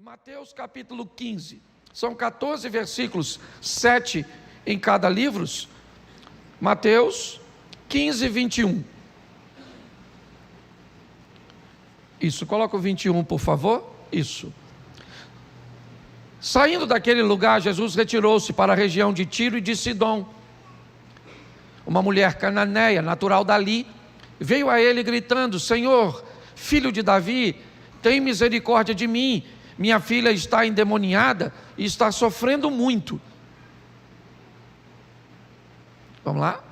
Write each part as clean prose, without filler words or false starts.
Mateus capítulo 15, são 14 versículos, 7 em cada livro. Mateus 15, 21. Isso, coloca o 21 por favor, isso. Saindo daquele lugar, Jesus retirou-se para a região de Tiro e de Sidom. Uma mulher cananeia, natural dali, veio a ele gritando: Senhor, filho de Davi, tem misericórdia de mim, minha filha está endemoniada e está sofrendo muito. Vamos lá?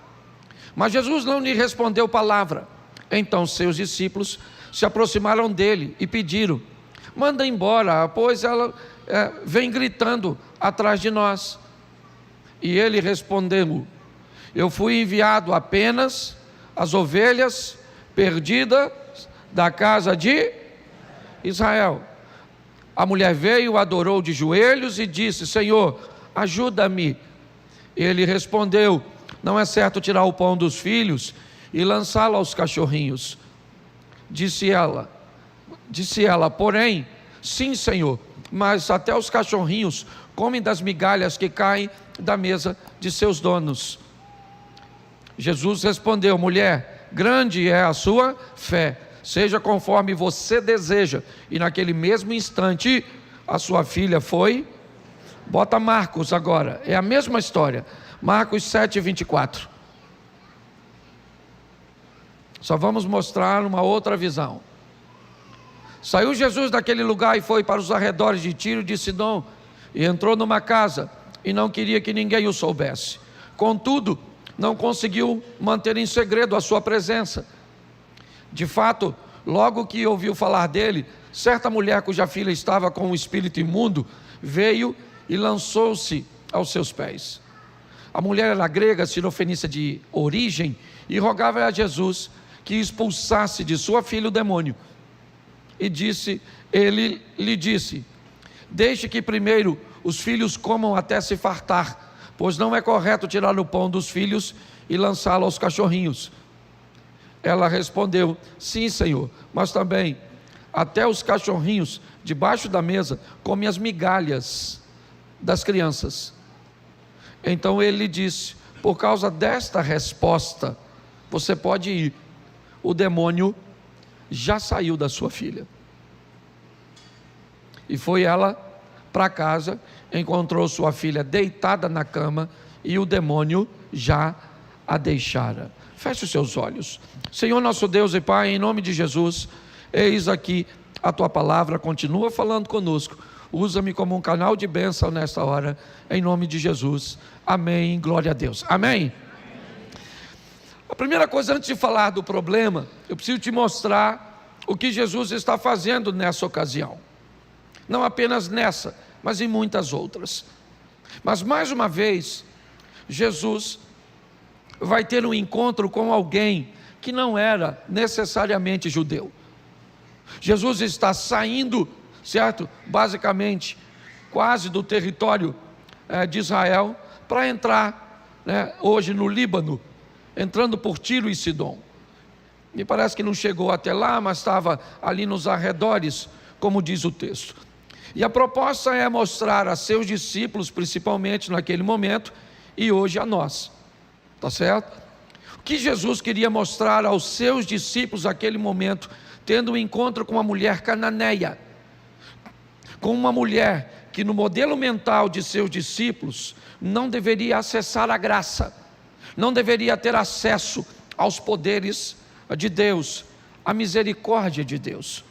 Mas Jesus não lhe respondeu palavra. Então seus discípulos se aproximaram dele e pediram: manda embora, pois ela vem gritando atrás de nós. E ele respondeu: eu fui enviado apenas às ovelhas perdidas da casa de Israel. A mulher veio, adorou de joelhos e disse: Senhor, ajuda-me. Ele respondeu: não é certo tirar o pão dos filhos e lançá-lo aos cachorrinhos. Disse ela, porém, sim, Senhor, mas até os cachorrinhos comem das migalhas que caem da mesa de seus donos. Jesus respondeu: mulher, grande é a sua fé, seja conforme você deseja. E naquele mesmo instante, a sua filha foi. Bota Marcos agora, é a mesma história. Marcos 7, 24. Só vamos mostrar uma outra visão. Saiu Jesus daquele lugar e foi para os arredores de Tiro e de Sidom, e entrou numa casa, e não queria que ninguém o soubesse. Contudo, não conseguiu manter em segredo a sua presença. De fato, logo que ouviu falar dele, certa mulher cuja filha estava com um espírito imundo, veio e lançou-se aos seus pés. A mulher era grega, sirofenícia de origem, e rogava a Jesus que expulsasse de sua filha o demônio. E ele lhe disse: deixe que primeiro os filhos comam até se fartar, pois não é correto tirar o pão dos filhos e lançá-lo aos cachorrinhos. Ela respondeu: sim, Senhor, mas também até os cachorrinhos debaixo da mesa comem as migalhas das crianças. Então ele lhe disse: por causa desta resposta, você pode ir, o demônio já saiu da sua filha. E foi ela para casa, encontrou sua filha deitada na cama, e o demônio já a deixara. Feche os seus olhos. Senhor nosso Deus e Pai, em nome de Jesus, eis aqui a tua palavra, continua falando conosco. Usa-me como um canal de bênção nesta hora, em nome de Jesus. Amém, glória a Deus. Amém? A primeira coisa, antes de falar do problema, eu preciso te mostrar o que Jesus está fazendo nessa ocasião. Não apenas nessa, mas em muitas outras. Mas mais uma vez, Jesus vai ter um encontro com alguém que não era necessariamente judeu. Jesus está saindo, certo? Basicamente, quase do território de Israel, para entrar, hoje no Líbano, entrando por Tiro e Sidom. Me parece que não chegou até lá, mas estava ali nos arredores, como diz o texto. E a proposta é mostrar a seus discípulos, principalmente naquele momento, e hoje a nós. Tá certo? O que Jesus queria mostrar aos seus discípulos naquele momento, tendo um encontro com uma mulher cananeia, com uma mulher que no modelo mental de seus discípulos não deveria acessar a graça, não deveria ter acesso aos poderes de Deus, à misericórdia de Deus.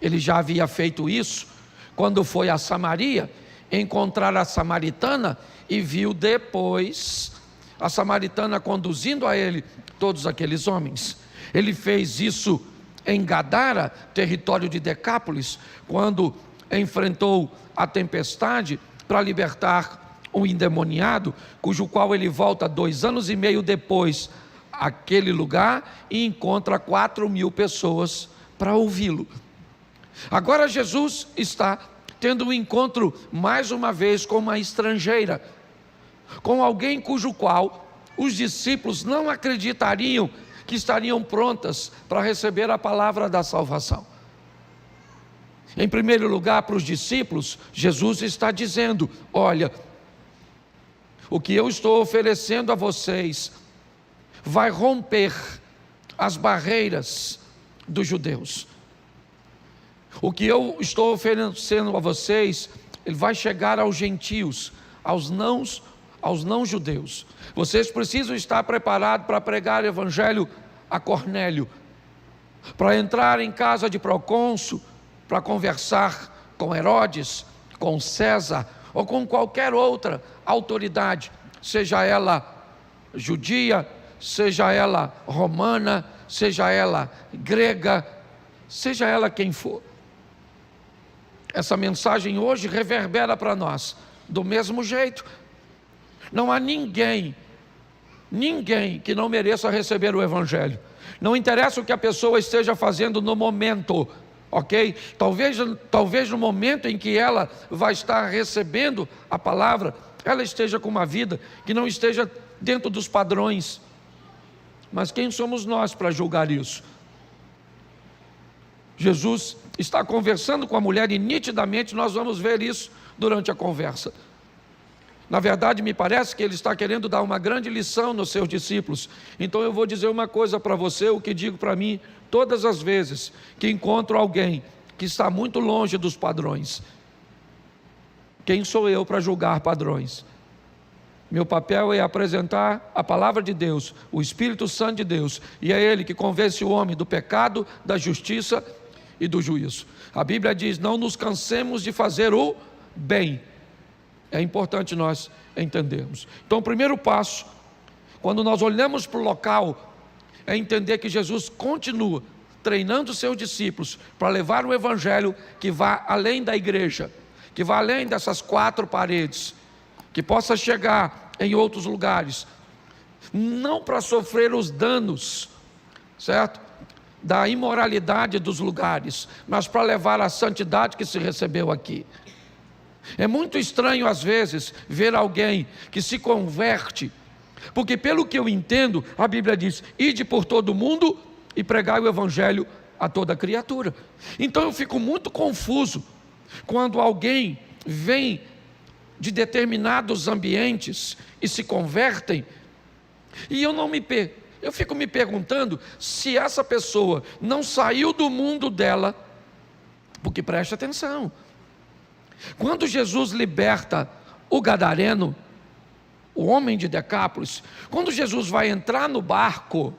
Ele já havia feito isso quando foi a Samaria encontrar a samaritana e viu depois a samaritana conduzindo a ele todos aqueles homens. Ele fez isso em Gadara, território de Decápolis, quando enfrentou a tempestade para libertar um endemoniado, cujo qual ele volta 2 anos e meio depois àquele lugar e encontra 4.000 pessoas para ouvi-lo. Agora Jesus está tendo um encontro mais uma vez com uma estrangeira, com alguém cujo qual os discípulos não acreditariam que estariam prontas para receber a palavra da salvação. Em primeiro lugar, para os discípulos, Jesus está dizendo: olha, o que eu estou oferecendo a vocês vai romper as barreiras dos judeus. O que eu estou oferecendo a vocês, ele vai chegar aos gentios, aos não judeus. Vocês precisam estar preparados para pregar o evangelho a Cornélio, para entrar em casa de procônsul, para conversar com Herodes, com César, ou com qualquer outra autoridade, seja ela judia, seja ela romana, seja ela grega, seja ela quem for. Essa mensagem hoje reverbera para nós do mesmo jeito. Não há ninguém que não mereça receber o evangelho. Não interessa o que a pessoa esteja fazendo no momento, ok? Talvez no momento em que ela vai estar recebendo a palavra, ela esteja com uma vida que não esteja dentro dos padrões. Mas quem somos nós para julgar isso? Jesus está conversando com a mulher e nitidamente nós vamos ver isso durante a conversa. Na verdade, me parece que ele está querendo dar uma grande lição nos seus discípulos. Então eu vou dizer uma coisa para você, o que digo para mim todas as vezes que encontro alguém que está muito longe dos padrões. Quem sou eu para julgar padrões? Meu papel é apresentar a palavra de Deus, o Espírito Santo de Deus, e é Ele que convence o homem do pecado, da justiça e do juízo. A Bíblia diz: não nos cansemos de fazer o bem. É importante nós entendermos. Então, o primeiro passo, quando nós olhamos para o local, é entender que Jesus continua treinando seus discípulos para levar um evangelho que vá além da igreja, que vá além dessas quatro paredes, que possa chegar em outros lugares, não para sofrer os danos, certo? Da imoralidade dos lugares, mas para levar a santidade que se recebeu aqui. É muito estranho às vezes ver alguém que se converte, porque pelo que eu entendo, a Bíblia diz: ide por todo o mundo e pregai o evangelho a toda criatura. Então eu fico muito confuso quando alguém vem de determinados ambientes e se convertem, e eu fico me perguntando se essa pessoa não saiu do mundo dela, porque preste atenção, quando Jesus liberta o gadareno, o homem de Decápolis, quando Jesus vai entrar no barco,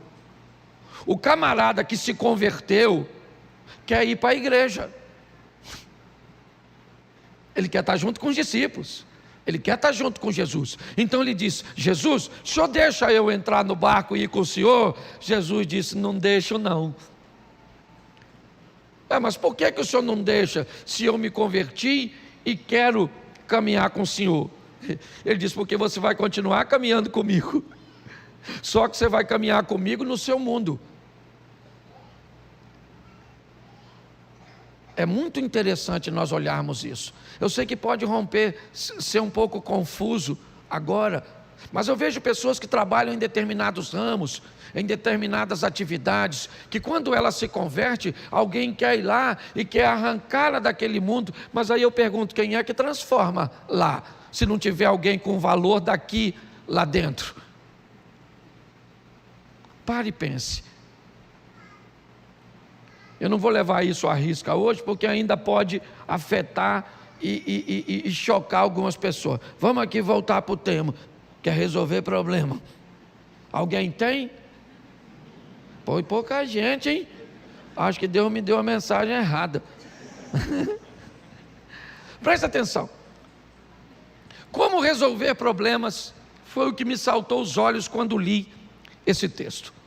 o camarada que se converteu quer ir para a igreja, ele quer estar junto com os discípulos, ele quer estar junto com Jesus. Então ele diz: Jesus, o senhor deixa eu entrar no barco e ir com o senhor? Jesus disse: não deixo não. Mas por que o senhor não deixa, se eu me converti e quero caminhar com o senhor? Ele disse: porque você vai continuar caminhando comigo, só que você vai caminhar comigo no seu mundo. É muito interessante nós olharmos isso. Eu sei que pode ser um pouco confuso agora, mas eu vejo pessoas que trabalham em determinados ramos, em determinadas atividades, que quando ela se converte, alguém quer ir lá e quer arrancá-la daquele mundo. Mas aí eu pergunto: quem é que transforma lá, se não tiver alguém com valor daqui lá dentro? Pare e pense. Eu não vou levar isso à risca hoje, porque ainda pode afetar e chocar algumas pessoas. Vamos aqui voltar para o tema, que é resolver problema. Alguém tem? Foi pouca gente, hein? Acho que Deus me deu a mensagem errada. Presta atenção. Como resolver problemas foi o que me saltou os olhos quando li esse texto.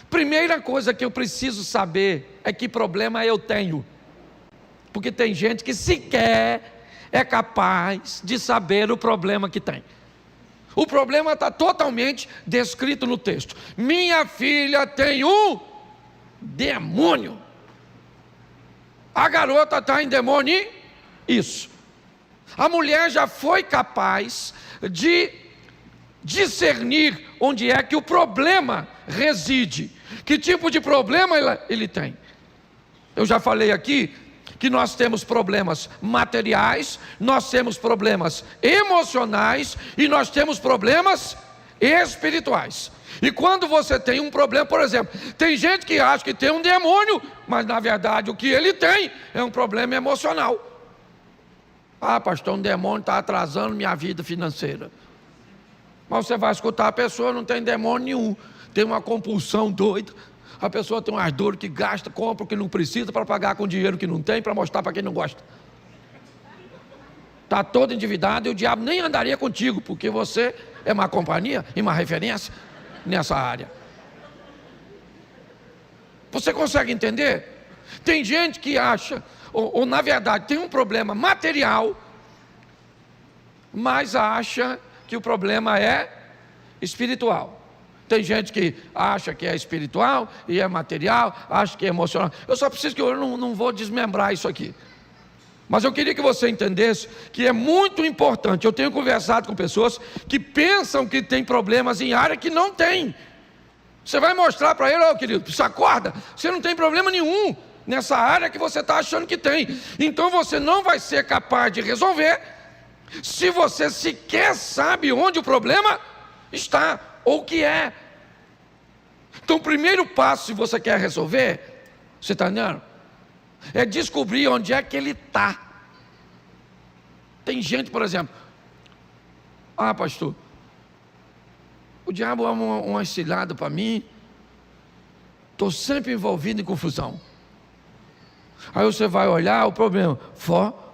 Primeira coisa que eu preciso saber é que problema eu tenho, porque tem gente que sequer é capaz de saber o problema que tem. O problema está totalmente descrito no texto. Minha filha tem um demônio. A garota está em demônio. Isso. A mulher já foi capaz de discernir onde é que o problema reside. Que tipo de problema ele tem? Eu já falei aqui que nós temos problemas materiais, nós temos problemas emocionais e nós temos problemas espirituais. E quando você tem um problema, por exemplo, tem gente que acha que tem um demônio, mas na verdade o que ele tem é um problema emocional. Ah, pastor, um demônio está atrasando minha vida financeira. Mas você vai escutar a pessoa, não tem demônio nenhum, tem uma compulsão doida. A pessoa tem umas dores que gasta, compra o que não precisa para pagar com dinheiro que não tem, para mostrar para quem não gosta. Está todo endividado e o diabo nem andaria contigo, porque você é má companhia e má referência nessa área. Você consegue entender? Tem gente que acha, ou na verdade tem um problema material, mas acha que o problema é espiritual. Tem gente que acha que é espiritual e é material, acha que é emocional. Eu só preciso que eu não vou desmembrar isso aqui. Mas eu queria que você entendesse que é muito importante. Eu tenho conversado com pessoas que pensam que tem problemas em área que não tem. Você vai mostrar para ele, querido, você acorda, você não tem problema nenhum nessa área que você está achando que tem. Então você não vai ser capaz de resolver se você sequer sabe onde o problema está, ou o que é. Então o primeiro passo, se você quer resolver, você está entendendo? É descobrir onde é que ele está. Tem gente, por exemplo, ah, pastor, o diabo é uma cilada para mim, estou sempre envolvido em confusão. Aí você vai olhar o problema,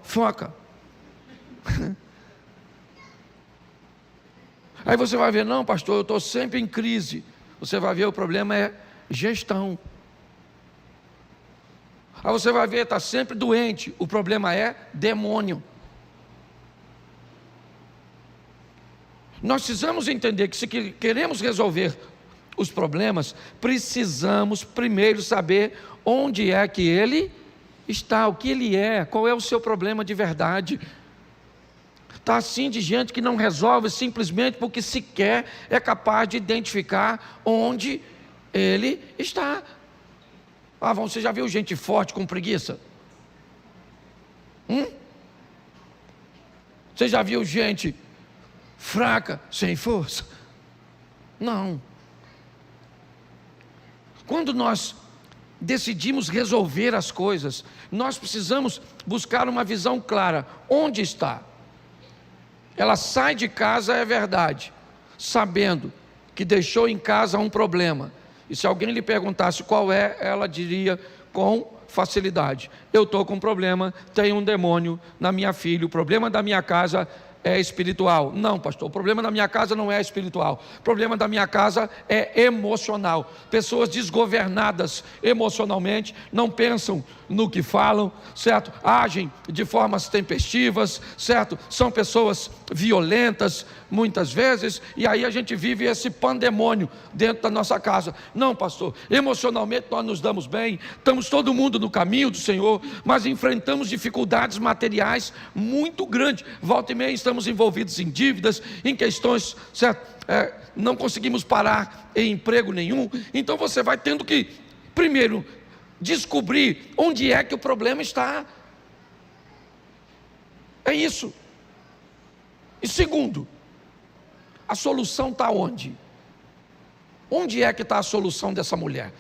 foca. Aí você vai ver, não, pastor, eu estou sempre em crise. Você vai ver, o problema é gestão. Aí você vai ver, está sempre doente. O problema é demônio. Nós precisamos entender que se queremos resolver os problemas, precisamos primeiro saber onde é que ele está, o que ele é, qual é o seu problema de verdade. Está assim de gente que não resolve simplesmente porque sequer é capaz de identificar onde ele está. Ah, você já viu gente forte com preguiça? Você já viu gente fraca, sem força? Não. Quando nós decidimos resolver as coisas, nós precisamos buscar uma visão clara. Onde está? Ela sai de casa, é verdade, sabendo que deixou em casa um problema. E se alguém lhe perguntasse qual é, ela diria com facilidade: eu estou com um problema, tem um demônio na minha filha, o problema da minha casa é espiritual. Não, pastor, o problema da minha casa não é espiritual, o problema da minha casa é emocional. Pessoas desgovernadas emocionalmente, não pensam no que falam, certo? Agem de formas tempestivas, certo? São pessoas violentas muitas vezes, e aí a gente vive esse pandemônio dentro da nossa casa. Não, pastor, emocionalmente nós nos damos bem, estamos todo mundo no caminho do Senhor, mas enfrentamos dificuldades materiais muito grandes. Volta e meia estamos envolvidos em dívidas, em questões, certo? Não conseguimos parar em emprego nenhum. Então você vai tendo que, primeiro, descobrir onde é que o problema está. É isso. E segundo, a solução está onde? Onde é que está a solução dessa mulher?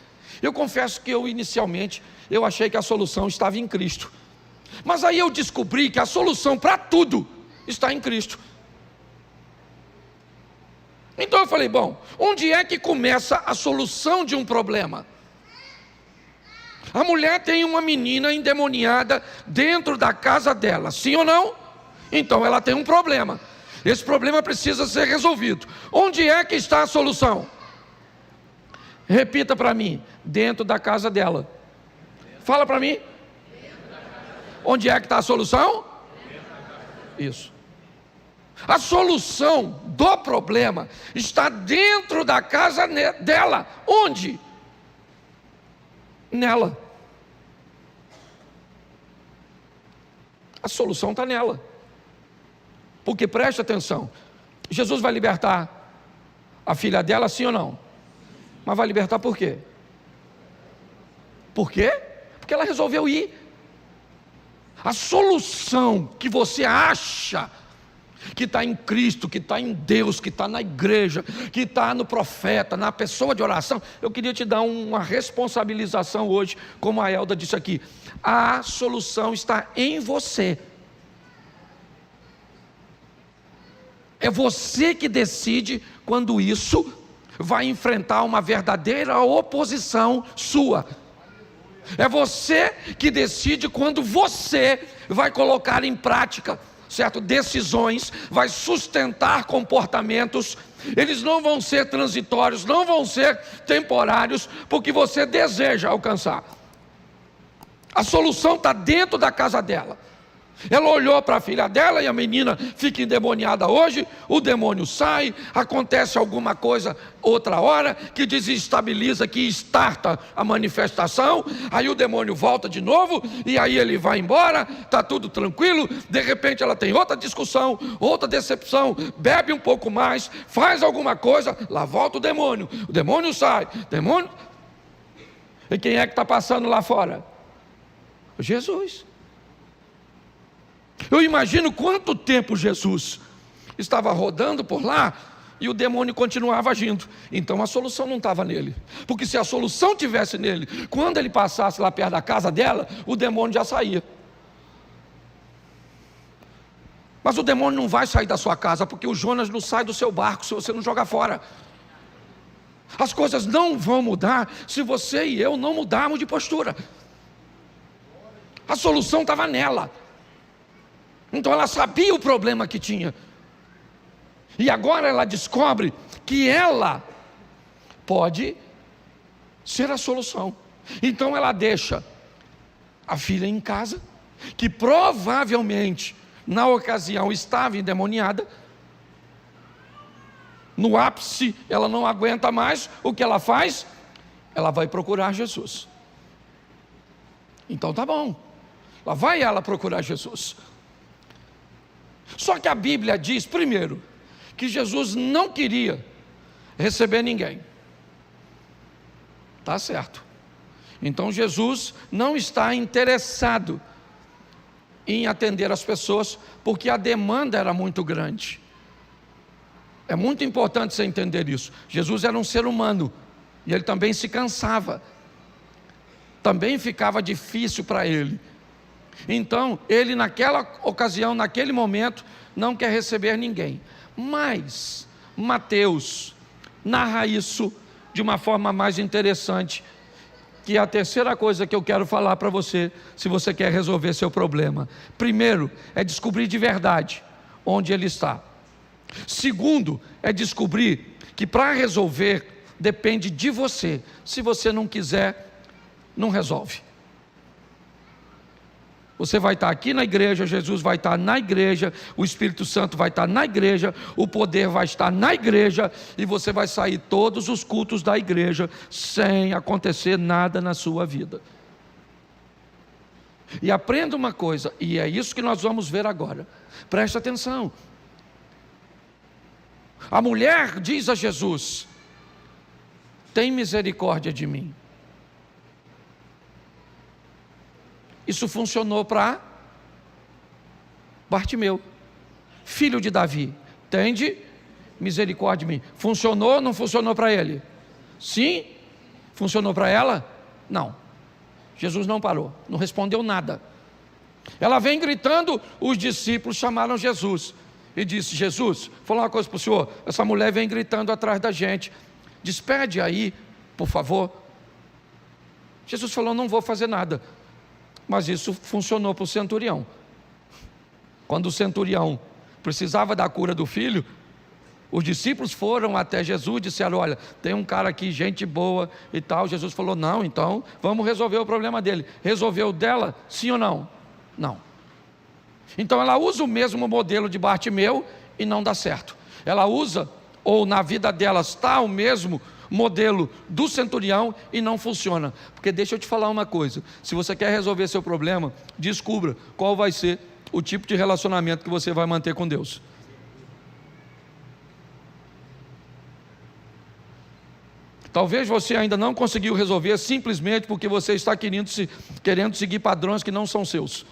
Eu confesso que inicialmente eu achei que a solução estava em Cristo, mas aí eu descobri que a solução para tudo está em Cristo. Então eu falei, bom, onde é que começa a solução de um problema? A mulher tem uma menina endemoniada dentro da casa dela, sim ou não? Então ela tem um problema. Esse problema precisa ser resolvido. Onde é que está a solução? Repita para mim: dentro da casa dela. Fala para mim. Onde é que está a solução? Isso. A solução do problema está dentro da casa dela. Onde? Nela. A solução está nela. Porque preste atenção, Jesus vai libertar a filha dela, sim ou não? Mas vai libertar por quê? Por quê? Porque ela resolveu ir. A solução que você acha que está em Cristo, que está em Deus, que está na igreja, que está no profeta, na pessoa de oração. Eu queria te dar uma responsabilização hoje, como a Elda disse aqui. A solução está em você. É você que decide quando isso vai enfrentar uma verdadeira oposição sua. É você que decide quando você vai colocar em prática, certo? Decisões, vai sustentar comportamentos. Eles não vão ser transitórios, não vão ser temporários, porque você deseja alcançar. A solução está dentro da casa dela. Ela olhou para a filha dela e a menina fica endemoniada hoje, o demônio sai, acontece alguma coisa outra hora que desestabiliza, que starta a manifestação, aí o demônio volta de novo e aí ele vai embora, está tudo tranquilo, de repente ela tem outra discussão, outra decepção, bebe um pouco mais, faz alguma coisa, lá volta o demônio sai, demônio... E quem é que está passando lá fora? Jesus. Eu imagino quanto tempo Jesus estava rodando por lá e o demônio continuava agindo. Então a solução não estava nele, porque se a solução tivesse nele, quando ele passasse lá perto da casa dela, o demônio já saía. Mas o demônio não vai sair da sua casa, porque o Jonas não sai do seu barco se você não jogar fora. As coisas não vão mudar se você e eu não mudarmos de postura. A solução estava nela. Então ela sabia o problema que tinha. E agora ela descobre que ela pode ser a solução. Então ela deixa a filha em casa, que provavelmente na ocasião estava endemoniada. No ápice ela não aguenta mais. O que ela faz? Ela vai procurar Jesus. Então tá bom. Lá vai ela procurar Jesus. Só que a Bíblia diz, primeiro, que Jesus não queria receber ninguém. Tá certo. Então Jesus não está interessado em atender as pessoas, porque a demanda era muito grande. É muito importante você entender isso. Jesus era um ser humano, e ele também se cansava. Também ficava difícil para ele. Então, ele naquela ocasião, naquele momento, não quer receber ninguém. Mas, Mateus narra isso de uma forma mais interessante, que é a terceira coisa que eu quero falar para você, se você quer resolver seu problema. Primeiro, é descobrir de verdade onde ele está. Segundo, é descobrir que para resolver, depende de você. Se você não quiser, não resolve. Você vai estar aqui na igreja, Jesus vai estar na igreja, o Espírito Santo vai estar na igreja, o poder vai estar na igreja, e você vai sair todos os cultos da igreja, sem acontecer nada na sua vida. E aprenda uma coisa, e é isso que nós vamos ver agora, preste atenção. A mulher diz a Jesus: tem misericórdia de mim. Isso funcionou para Bartimeu, filho de Davi. Tende misericórdia de mim. Funcionou ou não funcionou para ele? Sim. Funcionou para ela? Não. Jesus não parou, não respondeu nada. Ela vem gritando, os discípulos chamaram Jesus e disse: Jesus, vou falar uma coisa para o senhor, essa mulher vem gritando atrás da gente, despede aí, por favor. Jesus falou: não vou fazer nada. Mas isso funcionou para o centurião. Quando o centurião precisava da cura do filho, os discípulos foram até Jesus e disseram: olha, tem um cara aqui, gente boa e tal. Jesus falou: não, então vamos resolver o problema dele. Resolveu dela, sim ou não? Não. Então ela usa o mesmo modelo de Bartimeu e não dá certo. Ela usa, ou na vida dela está o mesmo modelo do centurião e não funciona. Porque deixa eu te falar uma coisa: se você quer resolver seu problema, descubra qual vai ser o tipo de relacionamento que você vai manter com Deus. Talvez você ainda não conseguiu resolver simplesmente porque você está querendo seguir padrões que não são seus.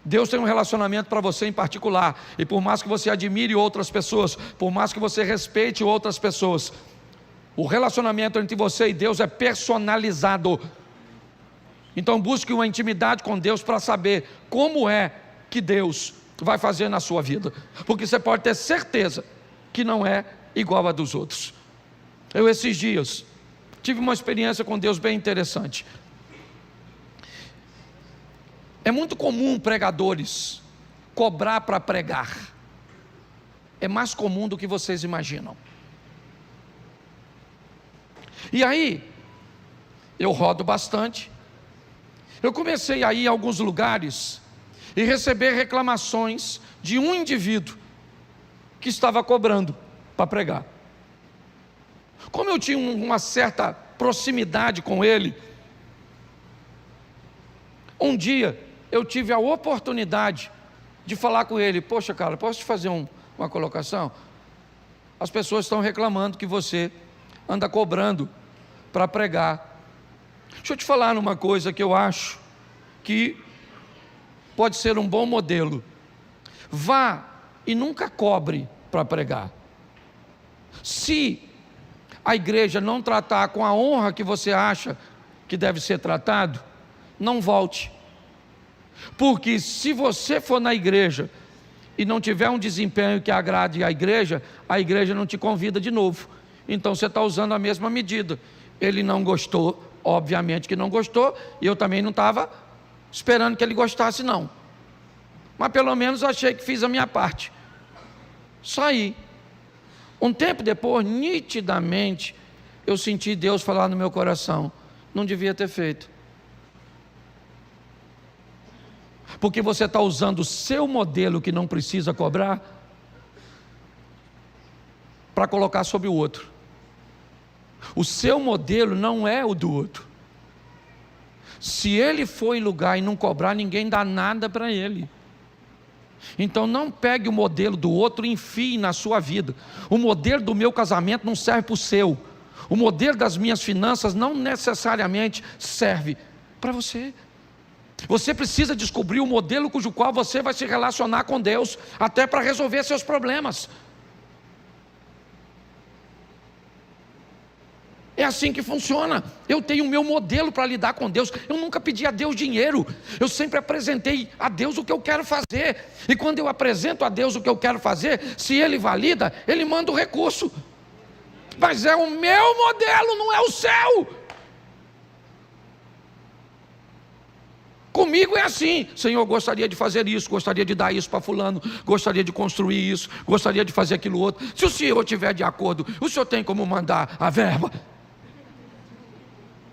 Deus tem um relacionamento para você em particular, e por mais que você admire outras pessoas, por mais que você respeite outras pessoas, o relacionamento entre você e Deus é personalizado. Então busque uma intimidade com Deus para saber como é que Deus vai fazer na sua vida, porque você pode ter certeza que não é igual a dos outros. Eu esses dias tive uma experiência com Deus bem interessante. É muito comum pregadores cobrar para pregar. É mais comum do que vocês imaginam. E aí, eu rodo bastante. Eu comecei a ir em alguns lugares e receber reclamações de um indivíduo que estava cobrando para pregar. Como eu tinha uma certa proximidade com ele, um dia eu tive a oportunidade de falar com ele: poxa, cara, posso te fazer uma colocação? As pessoas estão reclamando que você anda cobrando para pregar. Deixa eu te falar numa coisa que eu acho que pode ser um bom modelo. Vá e nunca cobre para pregar. Se a igreja não tratar com a honra que você acha que deve ser tratado, não volte. Porque se você for na igreja e não tiver um desempenho que agrade a igreja não te convida de novo. Então você está usando a mesma medida. Ele não gostou, obviamente que não gostou, e eu também não estava esperando que ele gostasse não. Mas pelo menos achei que fiz a minha parte. Saí. Um tempo depois, nitidamente, eu senti Deus falar no meu coração: não devia ter feito. Porque você está usando o seu modelo que não precisa cobrar para colocar sobre o outro. O seu modelo não é o do outro. Se ele for em lugar e não cobrar, ninguém dá nada para ele. Então não pegue o modelo do outro e enfie na sua vida. O modelo do meu casamento não serve para o seu. O modelo das minhas finanças não necessariamente serve para você. Você precisa descobrir o modelo cujo qual você vai se relacionar com Deus, até para resolver seus problemas. É assim que funciona. Eu tenho o meu modelo para lidar com Deus. Eu nunca pedi a Deus dinheiro. Eu sempre apresentei a Deus o que eu quero fazer. E quando eu apresento a Deus o que eu quero fazer, se Ele valida, Ele manda o recurso. Mas é o meu modelo, não é o seu. Comigo é assim: Senhor, gostaria de fazer isso, gostaria de dar isso para fulano, gostaria de construir isso, gostaria de fazer aquilo outro. Se o Senhor estiver de acordo, o Senhor tem como mandar a verba?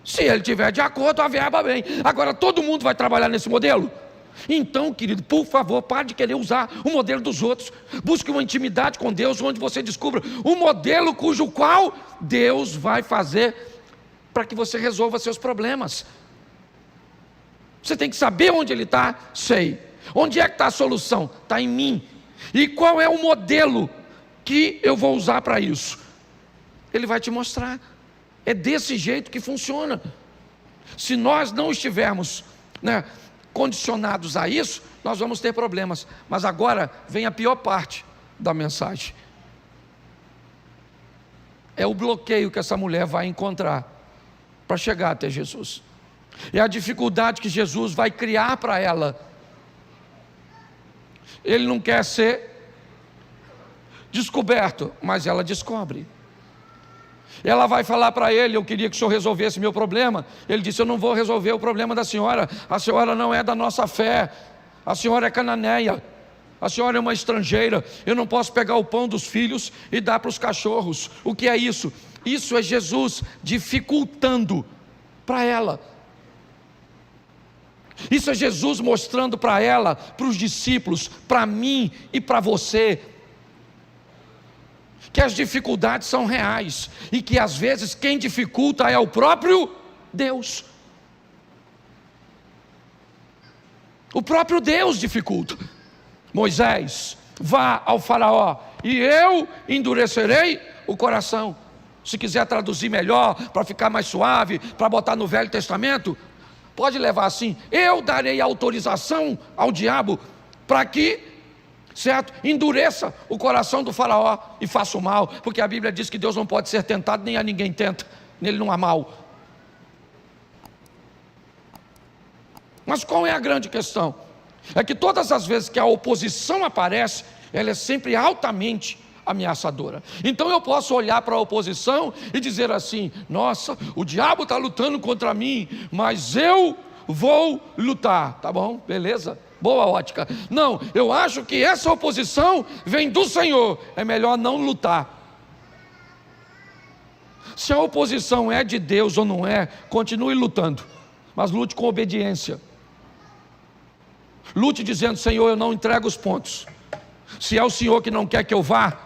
Se Ele estiver de acordo, a verba vem. Agora todo mundo vai trabalhar nesse modelo? Então, querido, por favor, pare de querer usar o modelo dos outros. Busque uma intimidade com Deus, onde você descubra o modelo cujo qual Deus vai fazer para que você resolva seus problemas. Você tem que saber onde Ele está. Sei. Onde é que está a solução? Está em mim. E qual é o modelo que eu vou usar para isso? Ele vai te mostrar. É desse jeito que funciona. Se nós não estivermos, condicionados a isso, nós vamos ter problemas. Mas agora vem a pior parte da mensagem. É o bloqueio que essa mulher vai encontrar para chegar até Jesus. É a dificuldade que Jesus vai criar para ela. Ele não quer ser descoberto, mas ela descobre. Ela vai falar para ele: eu queria que o senhor resolvesse meu problema. Ele disse: eu não vou resolver o problema da senhora. A senhora não é da nossa fé. A senhora é cananeia. A senhora é uma estrangeira. Eu não posso pegar o pão dos filhos e dar para os cachorros. O que é isso? Isso é Jesus dificultando para ela. Isso é Jesus mostrando para ela, para os discípulos, para mim e para você, que as dificuldades são reais e que às vezes quem dificulta é o próprio Deus. O próprio Deus dificulta. Moisés, vá ao faraó e eu endurecerei o coração. Se quiser traduzir melhor, para ficar mais suave, para botar no Velho Testamento, Pode levar assim: eu darei autorização ao diabo para que, certo, endureça o coração do faraó e faça o mal, porque a Bíblia diz que Deus não pode ser tentado, nem a ninguém tenta, nele não há mal. Mas qual é a grande questão? É que todas as vezes que a oposição aparece, ela é sempre altamente ameaçadora. Então eu posso olhar para a oposição e dizer assim: nossa, o diabo está lutando contra mim, mas eu vou lutar. Tá bom, beleza, boa ótica. Não, eu acho que essa oposição vem do Senhor, é melhor não lutar. Se a oposição é de Deus ou não é, continue lutando, mas lute com obediência. Lute dizendo: Senhor, eu não entrego os pontos. Se é o Senhor que não quer que eu vá,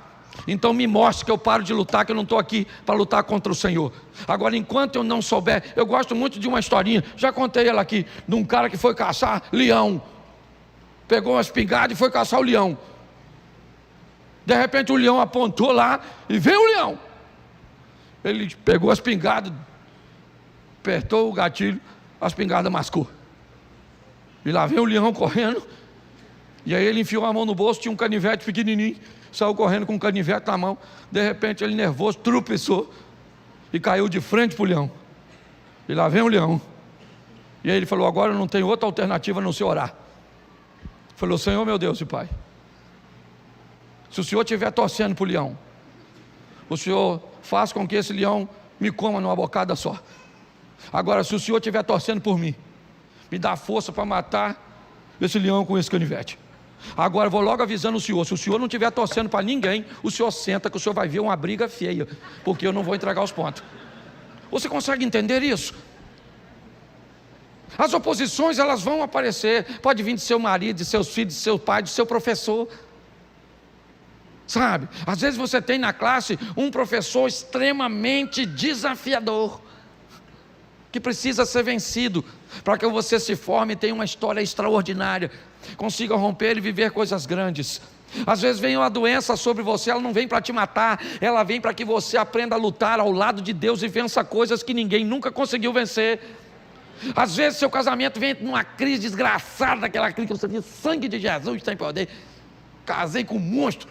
então me mostre que eu paro de lutar, que eu não estou aqui para lutar contra o Senhor. Agora, enquanto eu não souber, eu gosto muito de uma historinha, já contei ela aqui, de um cara que foi caçar leão. Pegou uma espingarda e foi caçar o leão. De repente o leão apontou lá e veio o leão. Ele pegou a espingarda, apertou o gatilho, a espingarda mascou. E lá vem o leão correndo. E aí ele enfiou a mão no bolso, tinha um canivete pequenininho, saiu correndo com um canivete na mão. De repente ele, nervoso, tropeçou e caiu de frente para o leão. E lá vem o leão. E aí ele falou: agora eu não tenho outra alternativa a não ser orar. Falou: Senhor meu Deus e Pai, se o Senhor estiver torcendo para o leão, o Senhor faz com que esse leão me coma numa bocada só. Agora, se o Senhor estiver torcendo por mim, me dá força para matar esse leão com esse canivete. Agora vou logo avisando o Senhor: se o Senhor não estiver torcendo para ninguém, o Senhor senta, que o Senhor vai ver uma briga feia, porque eu não vou entregar os pontos. Você consegue entender isso? As oposições, elas vão aparecer. Pode vir de seu marido, de seus filhos, de seu pai, de seu professor. Sabe, às vezes você tem na classe um professor extremamente desafiador, que precisa ser vencido, para que você se forme e tenha uma história extraordinária, consiga romper e viver coisas grandes. Às vezes vem uma doença sobre você, ela não vem para te matar, ela vem para que você aprenda a lutar ao lado de Deus e vença coisas que ninguém nunca conseguiu vencer. Às vezes seu casamento vem numa crise desgraçada, aquela crise que você diz: sangue de Jesus tem poder, casei com um monstro.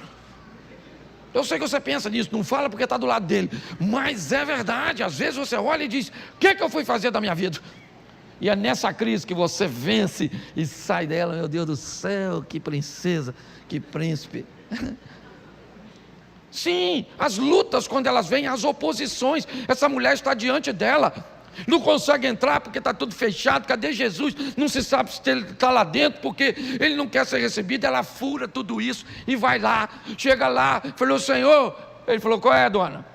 Eu sei que você pensa nisso, não fala porque está do lado dele, mas é verdade. Às vezes você olha e diz: o que eu fui fazer da minha vida? E é nessa crise que você vence e sai dela. Meu Deus do céu, que princesa, que príncipe. Sim, as lutas, quando elas vêm, as oposições, essa mulher está diante dela, não consegue entrar porque está tudo fechado. Cadê Jesus? Não se sabe se ele está lá dentro, porque ele não quer ser recebido. Ela fura tudo isso e vai lá, chega lá, falou: Senhor. Ele falou: qual é, dona?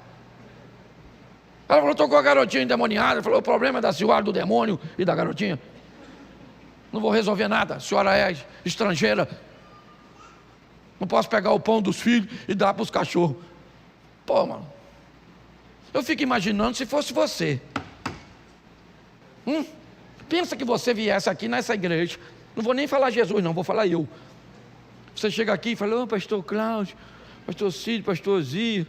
Ela falou: estou com a garotinha endemoniada. Ele falou: o problema é da senhora, do demônio e da garotinha. Não vou resolver nada, a senhora é estrangeira, não posso pegar o pão dos filhos e dar para os cachorros. Pô, mano, eu fico imaginando se fosse você. Pensa que você viesse aqui nessa igreja, não vou nem falar Jesus não, vou falar eu. Você chega aqui e fala: pastor Cláudio, pastor Cid, pastor Zia,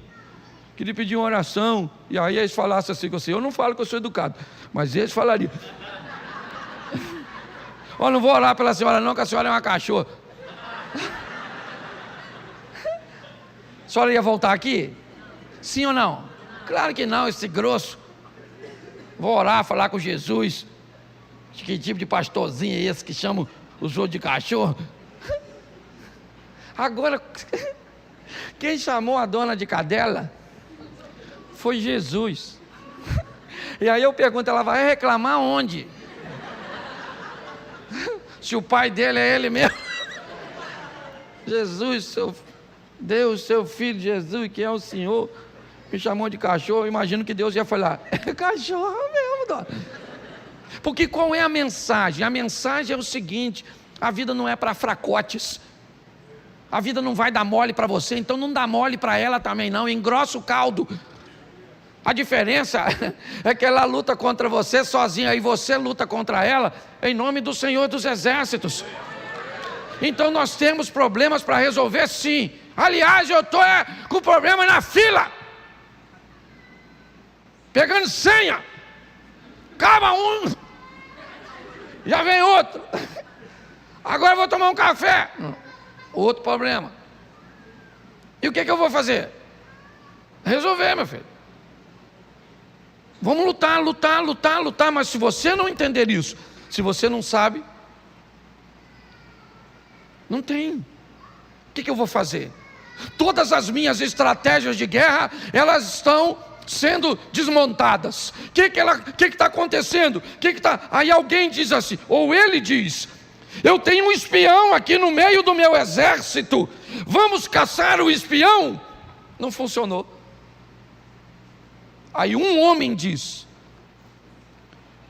queria pedir uma oração. E aí eles falassem assim com você. Eu não falo que eu sou educado, mas eles falariam: não vou orar pela senhora não, que a senhora é uma cachorra. A senhora ia voltar aqui? Sim ou não? Claro que não, esse grosso. Vou orar, falar com Jesus. Que tipo de pastorzinho é esse que chama os outros de cachorro? Agora, quem chamou a dona de cadela foi Jesus. E aí eu pergunto: ela vai reclamar onde? Se o pai dele é ele mesmo. Jesus, seu Deus, seu filho Jesus, que é o Senhor, me chamou de cachorro. Eu imagino que Deus ia falar: é cachorro mesmo, dona. Porque qual é a mensagem? A mensagem é o seguinte: a vida não é para fracotes, a vida não vai dar mole para você, então não dá mole para ela também não, engrossa o caldo. A diferença é que ela luta contra você sozinha, e você luta contra ela em nome do Senhor dos Exércitos. Então nós temos problemas para resolver, sim. Aliás, eu estou com problema na fila, pegando senha, cada um. Já vem outro. Agora eu vou tomar um café. Outro problema. E o que eu vou fazer? Resolver, meu filho. Vamos lutar, mas se você não entender isso, se você não sabe, não tem. O que eu vou fazer? Todas as minhas estratégias de guerra, elas estão sendo desmontadas. O que está acontecendo? Aí alguém diz assim, ou ele diz, eu tenho um espião aqui no meio do meu exército, vamos caçar o espião? Não funcionou. Aí um homem diz,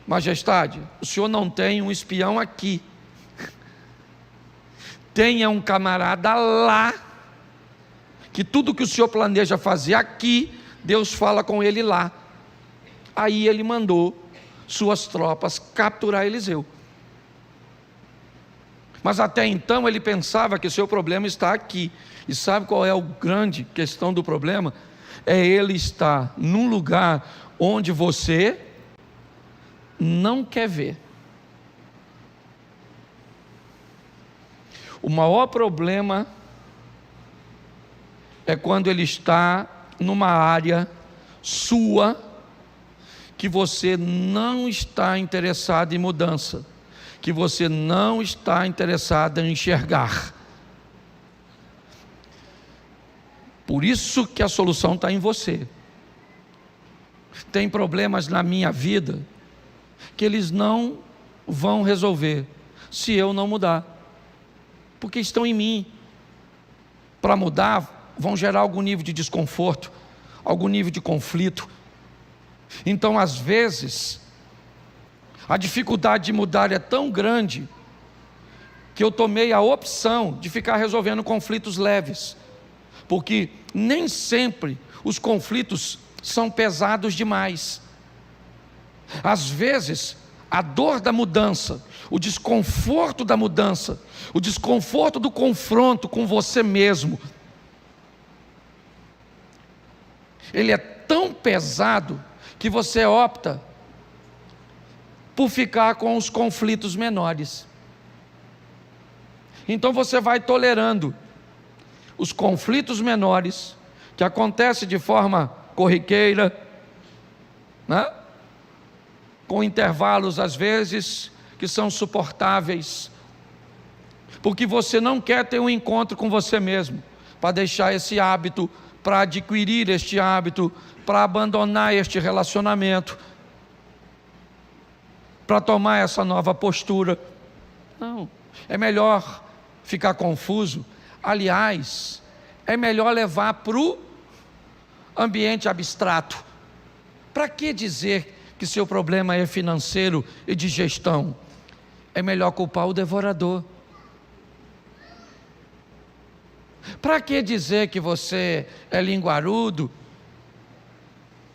majestade, o senhor não tem um espião aqui, tenha um camarada lá, que tudo que o senhor planeja fazer aqui, Deus fala com ele lá. Aí ele mandou suas tropas capturar Eliseu. Mas até então ele pensava que o seu problema está aqui. E sabe qual é a grande questão do problema? É ele estar num lugar onde você não quer ver. O maior problema é quando ele está numa área sua que você não está interessado em mudança, que você não está interessado em enxergar. Por isso que a solução está em você. Tem problemas na minha vida que eles não vão resolver se eu não mudar, porque estão em mim. Para mudar, vão gerar algum nível de desconforto, algum nível de conflito. Então, às vezes, a dificuldade de mudar é tão grande que eu tomei a opção de ficar resolvendo conflitos leves, porque nem sempre os conflitos são pesados demais. Às vezes, a dor da mudança, o desconforto da mudança, o desconforto do confronto com você mesmo, ele é tão pesado que você opta por ficar com os conflitos menores. Então você vai tolerando os conflitos menores, que acontecem de forma corriqueira, né? Com intervalos às vezes que são suportáveis, porque você não quer ter um encontro com você mesmo, para deixar esse hábito, para adquirir este hábito, para abandonar este relacionamento, para tomar essa nova postura. Não, é melhor ficar confuso. Aliás, é melhor levar para o ambiente abstrato. Para que dizer que seu problema é financeiro e de gestão? É melhor culpar o devorador. Para que dizer que você é linguarudo,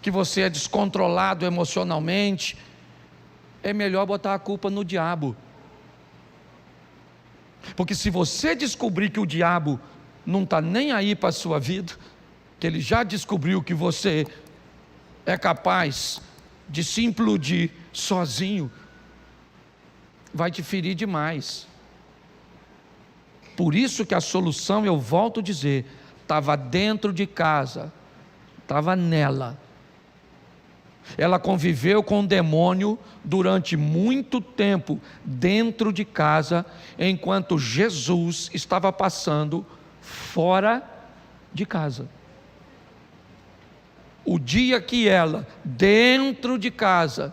que você é descontrolado emocionalmente? É melhor botar a culpa no diabo. Porque se você descobrir que o diabo não está nem aí para a sua vida, que ele já descobriu que você é capaz de se implodir sozinho, vai te ferir demais. Por isso que a solução, eu volto a dizer, estava dentro de casa, estava nela. Ela conviveu com o demônio durante muito tempo dentro de casa, enquanto Jesus estava passando fora de casa. O dia que ela, dentro de casa,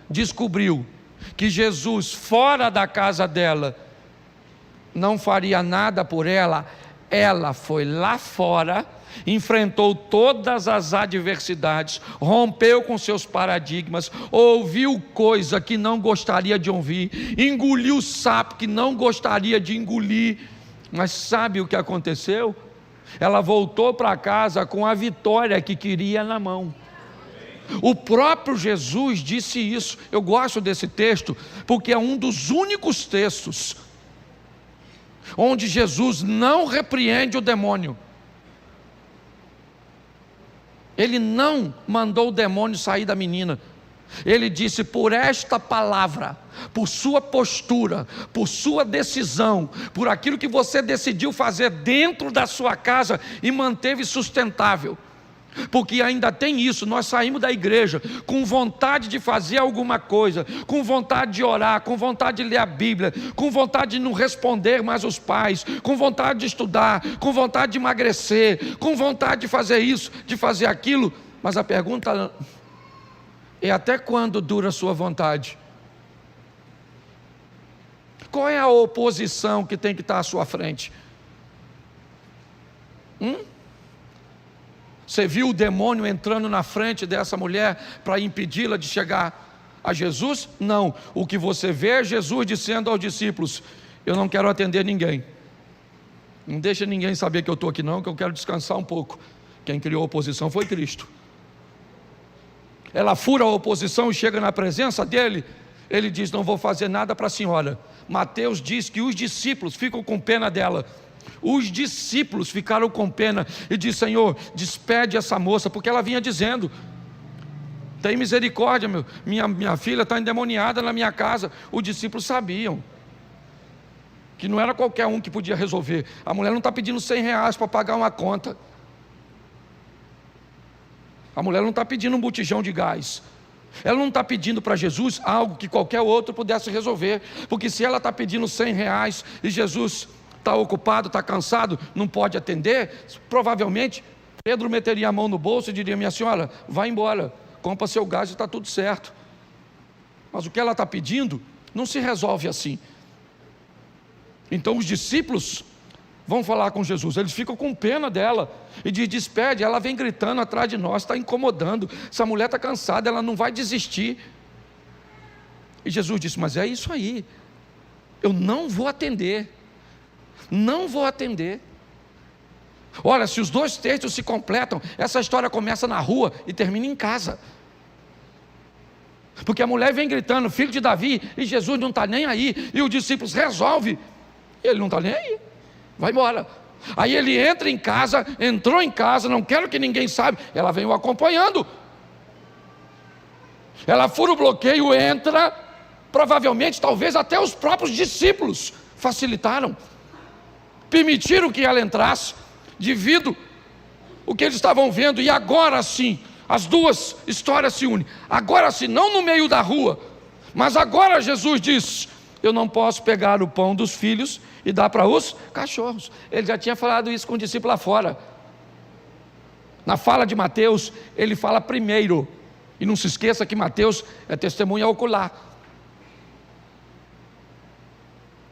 descobriu que Jesus, fora da casa dela, não faria nada por ela, ela foi lá fora, enfrentou todas as adversidades, rompeu com seus paradigmas, ouviu coisa que não gostaria de ouvir, engoliu sapo que não gostaria de engolir, mas sabe o que aconteceu? Ela voltou para casa com a vitória que queria na mão. O próprio Jesus disse isso. Eu gosto desse texto porque é um dos únicos textos onde Jesus não repreende o demônio. Ele não mandou o demônio sair da menina. Ele disse: por esta palavra, por sua postura, por sua decisão, por aquilo que você decidiu fazer dentro da sua casa e manteve sustentável. Porque ainda tem isso, nós saímos da igreja com vontade de fazer alguma coisa, com vontade de orar, com vontade de ler a Bíblia, com vontade de não responder mais os pais, com vontade de estudar, com vontade de emagrecer, com vontade de fazer isso, de fazer aquilo. Mas a pergunta é: até quando dura a sua vontade? Qual é a oposição que tem que estar à sua frente? Você viu o demônio entrando na frente dessa mulher para impedi-la de chegar a Jesus? Não. O que você vê é Jesus dizendo aos discípulos: eu não quero atender ninguém. Não deixa ninguém saber que eu estou aqui não, que eu quero descansar um pouco. Quem criou a oposição foi Cristo. Ela fura a oposição e chega na presença dele. Ele diz: não vou fazer nada para a senhora. Mateus diz que os discípulos ficam com pena dela. Os discípulos ficaram com pena e diz: Senhor, despede essa moça, porque ela vinha dizendo: tem misericórdia, minha filha está endemoniada na minha casa. Os discípulos sabiam que não era qualquer um que podia resolver. A mulher não está pedindo R$100 para pagar uma conta. A mulher não está pedindo um botijão de gás. Ela não está pedindo para Jesus algo que qualquer outro pudesse resolver. Porque se ela está pedindo R$100 e Jesus está ocupado, está cansado, não pode atender, provavelmente Pedro meteria a mão no bolso e diria: minha senhora, vai embora, compra seu gás e está tudo certo. Mas o que ela está pedindo não se resolve assim. Então os discípulos vão falar com Jesus, eles ficam com pena dela e diz: despede. Ela vem gritando atrás de nós, está incomodando, essa mulher está cansada, ela não vai desistir. E Jesus disse: mas é isso aí, eu não vou atender. Não vou atender. Olha, se os dois textos se completam, essa história começa na rua e termina em casa. Porque a mulher vem gritando: filho de Davi, e Jesus não está nem aí. E os discípulos resolvem, ele não está nem aí, vai embora. Aí ele entra em casa, entrou em casa, não quero que ninguém saiba. Ela vem o acompanhando. Ela fura o bloqueio, entra. Provavelmente, talvez até os próprios discípulos facilitaram, permitiram que ela entrasse, devido o que eles estavam vendo. E agora sim, as duas histórias se unem. Agora sim, não no meio da rua, mas agora Jesus diz: eu não posso pegar o pão dos filhos e dar para os cachorros. Ele já tinha falado isso com o discípulo lá fora. Na fala de Mateus, ele fala primeiro, e não se esqueça que Mateus é testemunha ocular.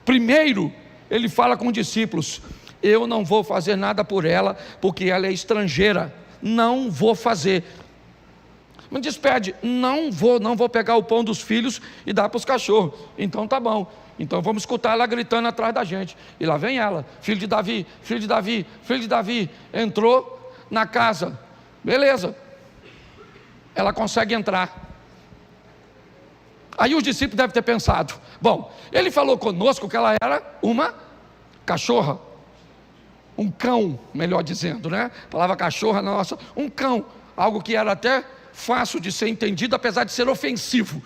Primeiro ele fala com os discípulos: eu não vou fazer nada por ela, porque ela é estrangeira, não vou fazer. Me despede. Não vou pegar o pão dos filhos e dar para os cachorros. Então tá bom, então vamos escutar ela gritando atrás da gente. E lá vem ela: filho de Davi, filho de Davi, filho de Davi. Entrou na casa, beleza, ela consegue entrar. Aí os discípulos devem ter pensado: bom, ele falou conosco que ela era uma cachorra, um cão, melhor dizendo, né? A palavra cachorra, nossa, um cão, algo que era até fácil de ser entendido, apesar de ser ofensivo.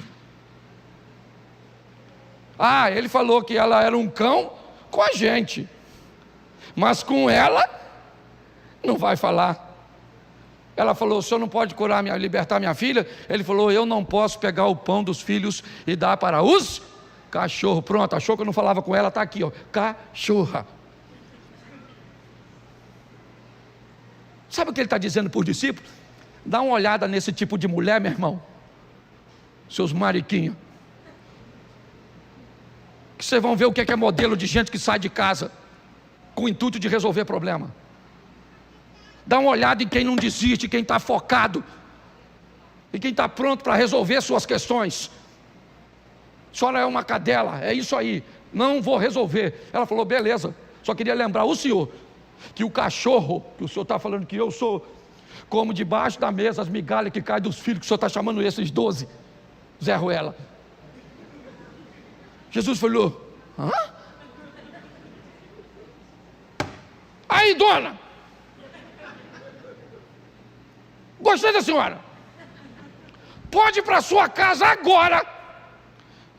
Ele falou que ela era um cão com a gente, mas com ela não vai falar. Ela falou: o senhor não pode libertar minha filha? Ele falou: eu não posso pegar o pão dos filhos e dar para os cachorros. Pronto, achou que eu não falava com ela? Está aqui, ó, cachorra. Sabe o que ele está dizendo para os discípulos? Dá uma olhada nesse tipo de mulher, meu irmão, seus mariquinhos, que vocês vão ver o que é modelo de gente que sai de casa com o intuito de resolver problema. Dá uma olhada em quem não desiste, quem está focado, e quem está pronto para resolver suas questões. A senhora é uma cadela, é isso aí, não vou resolver. Ela falou: beleza, só queria lembrar o senhor que o cachorro, que o senhor está falando que eu sou, como debaixo da mesa as migalhas que caem dos filhos, que o senhor está chamando esses 12, Zé Ruela. Jesus falou: hã? Aí, dona, gostei da senhora. pode ir para sua casa agora,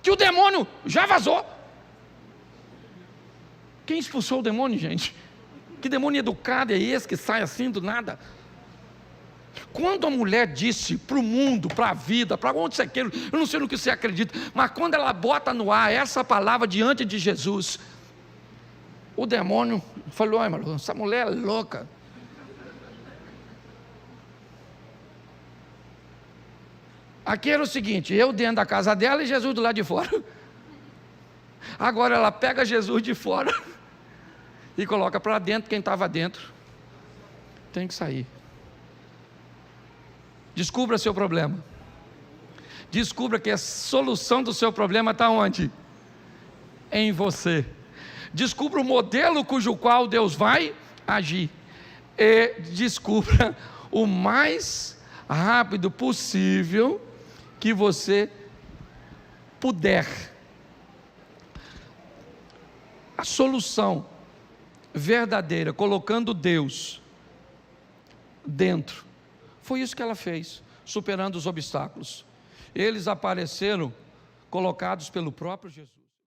que o demônio já vazou. Quem expulsou o demônio, gente? Que demônio educado é esse que sai assim do nada? Quando a mulher disse para o mundo, para a vida, para onde você quer, eu não sei no que você acredita, mas quando ela bota no ar essa palavra diante de Jesus, o demônio falou: ai, Malu, essa mulher é louca. Aqui era o seguinte: eu dentro da casa dela e Jesus do lado de fora. Agora ela pega Jesus de fora e coloca para dentro. Quem estava dentro tem que sair. Descubra seu problema. Descubra que a solução do seu problema está onde? Em você. Descubra o modelo cujo qual Deus vai agir. E descubra o mais rápido possível que você puder a solução verdadeira, colocando Deus dentro. Foi isso que ela fez, superando os obstáculos. Eles apareceram colocados pelo próprio Jesus.